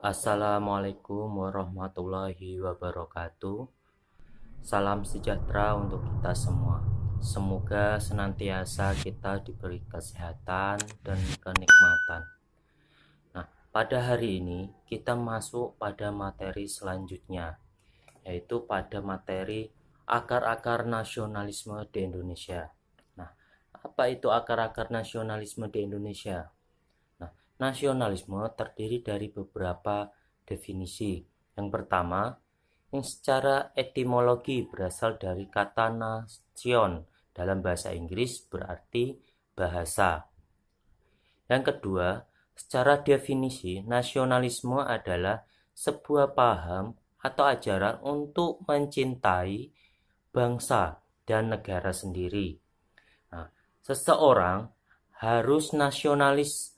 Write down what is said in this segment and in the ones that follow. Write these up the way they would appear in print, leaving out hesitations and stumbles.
Assalamualaikum warahmatullahi wabarakatuh. Salam sejahtera untuk kita semua. Semoga senantiasa kita diberi kesehatan dan kenikmatan. Nah, pada hari ini kita masuk pada materi selanjutnya, yaitu pada materi akar-akar nasionalisme di Indonesia. Nah, apa itu akar-akar nasionalisme di Indonesia? Nah, nasionalisme terdiri dari beberapa definisi. Yang pertama, yang secara etimologi berasal dari kata nation, dalam bahasa Inggris berarti bahasa. Yang kedua, secara definisi, nasionalisme adalah sebuah paham atau ajaran untuk mencintai bangsa dan negara sendiri. Nah, seseorang harus nasionalis,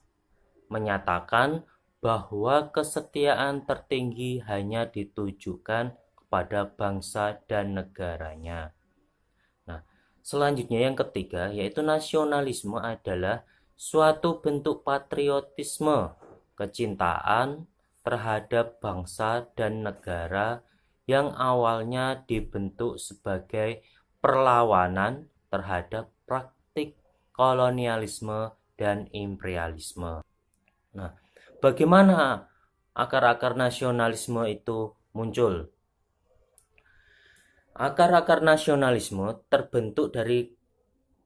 menyatakan bahwa kesetiaan tertinggi hanya ditujukan kepada bangsa dan negaranya. Nah, selanjutnya yang ketiga, yaitu nasionalisme adalah suatu bentuk patriotisme, kecintaan terhadap bangsa dan negara yang awalnya dibentuk sebagai perlawanan terhadap praktik kolonialisme dan imperialisme. Nah, bagaimana akar-akar nasionalisme itu muncul? Akar-akar nasionalisme terbentuk dari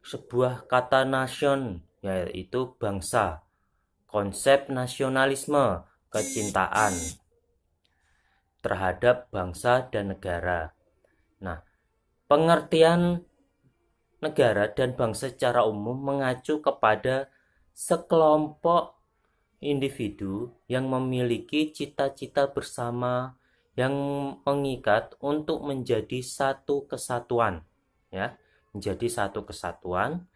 sebuah kata nation, yaitu bangsa. Konsep nasionalisme, kecintaan terhadap bangsa dan negara. Nah, pengertian negara dan bangsa secara umum mengacu kepada sekelompok individu yang memiliki cita-cita bersama yang mengikat untuk menjadi satu kesatuan, ya, menjadi satu kesatuan.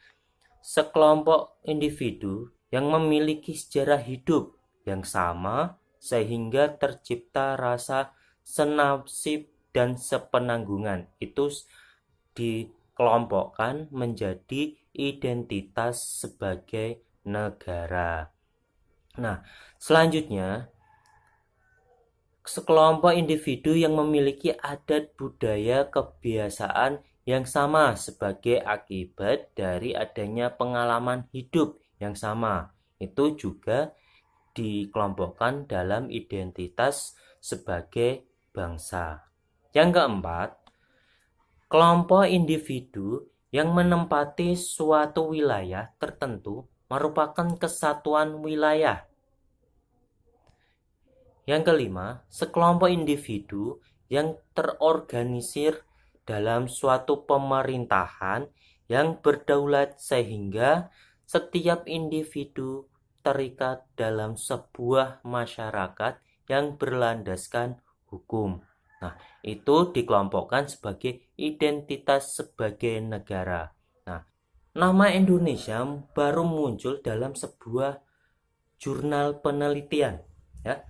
Sekelompok individu yang memiliki sejarah hidup yang sama sehingga tercipta rasa senasib dan sepenanggungan. Itu dikelompokkan menjadi identitas sebagai negara. Nah, selanjutnya, sekelompok individu yang memiliki adat budaya kebiasaan yang sama sebagai akibat dari adanya pengalaman hidup yang sama. Itu juga dikelompokkan dalam identitas sebagai bangsa. Yang keempat, kelompok individu yang menempati suatu wilayah tertentu merupakan kesatuan wilayah. Yang kelima, sekelompok individu yang terorganisir dalam suatu pemerintahan yang berdaulat sehingga setiap individu terikat dalam sebuah masyarakat yang berlandaskan hukum. Nah, itu dikelompokkan sebagai identitas sebagai negara. Nah, nama Indonesia baru muncul dalam sebuah jurnal penelitian, ya.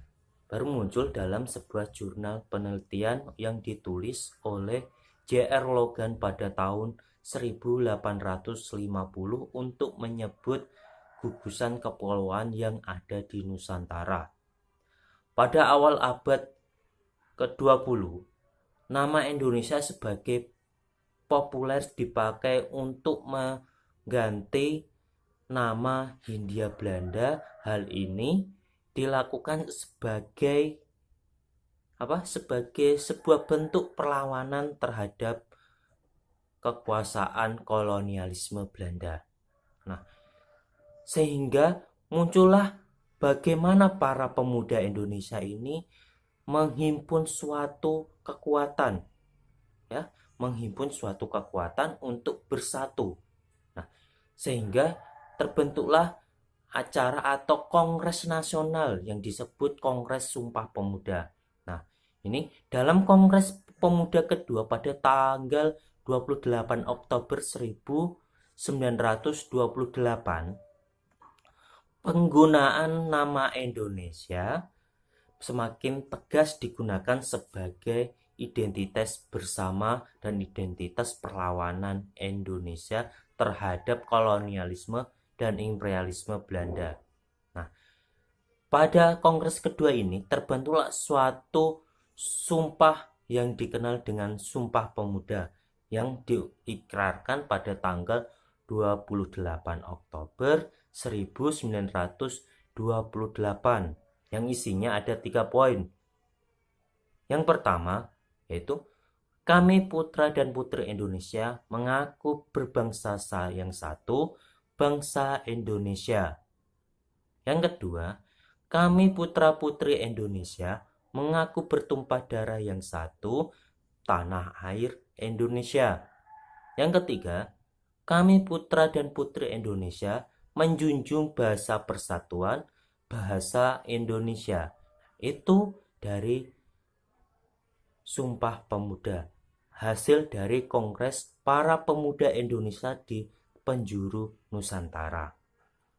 Baru muncul dalam sebuah jurnal penelitian yang ditulis oleh J.R. Logan pada tahun 1850 untuk menyebut gugusan kepulauan yang ada di Nusantara. Pada awal abad ke-20, nama Indonesia sebagai populer dipakai untuk mengganti nama Hindia Belanda. Hal ini dilakukan sebagai sebuah bentuk perlawanan terhadap kekuasaan kolonialisme Belanda. Nah, sehingga muncullah bagaimana para pemuda Indonesia ini menghimpun suatu kekuatan, ya, menghimpun suatu kekuatan untuk bersatu. Nah, sehingga terbentuklah acara atau kongres nasional yang disebut Kongres Sumpah Pemuda. Nah, ini dalam Kongres Pemuda kedua pada tanggal 28 Oktober 1928, penggunaan nama Indonesia semakin tegas digunakan sebagai identitas bersama dan identitas perlawanan Indonesia terhadap kolonialisme dan imperialisme Belanda. Nah, Pada Kongres kedua ini terbentuklah suatu sumpah yang dikenal dengan Sumpah Pemuda yang diikrarkan pada tanggal 28 Oktober 1928 yang isinya ada 3 poin. Yang pertama yaitu kami putra dan putri Indonesia mengaku berbangsa yang satu, bangsa Indonesia. Yang kedua, kami putra-putri Indonesia mengaku bertumpah darah yang satu, tanah air Indonesia. Yang ketiga, kami putra dan putri Indonesia menjunjung bahasa persatuan, bahasa Indonesia. Itu dari Sumpah Pemuda, hasil dari Kongres para pemuda Indonesia di penjuru Nusantara.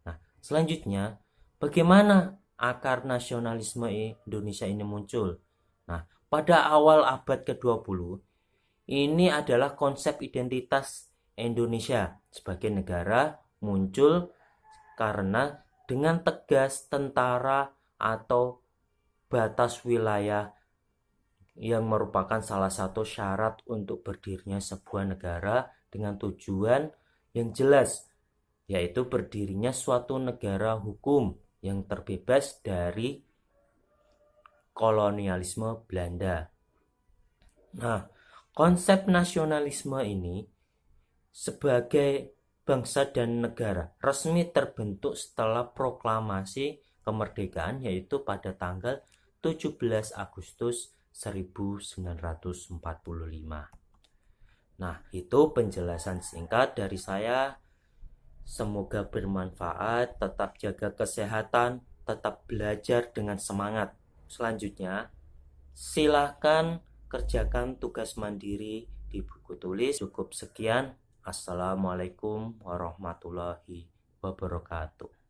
Nah, selanjutnya, bagaimana akar nasionalisme Indonesia ini muncul? Nah, pada awal abad ke-20, ini adalah konsep identitas Indonesia sebagai negara muncul karena dengan tegas tentara atau batas wilayah yang merupakan salah satu syarat untuk berdirinya sebuah negara dengan tujuan yang jelas, yaitu berdirinya suatu negara hukum yang terbebas dari kolonialisme Belanda. Nah, konsep nasionalisme ini sebagai bangsa dan negara resmi terbentuk setelah proklamasi kemerdekaan, yaitu pada tanggal 17 Agustus 1945. Nah, itu penjelasan singkat dari saya. Semoga bermanfaat, tetap jaga kesehatan, tetap belajar dengan semangat. Selanjutnya, silakan kerjakan tugas mandiri di buku tulis. Cukup sekian. Assalamualaikum warahmatullahi wabarakatuh.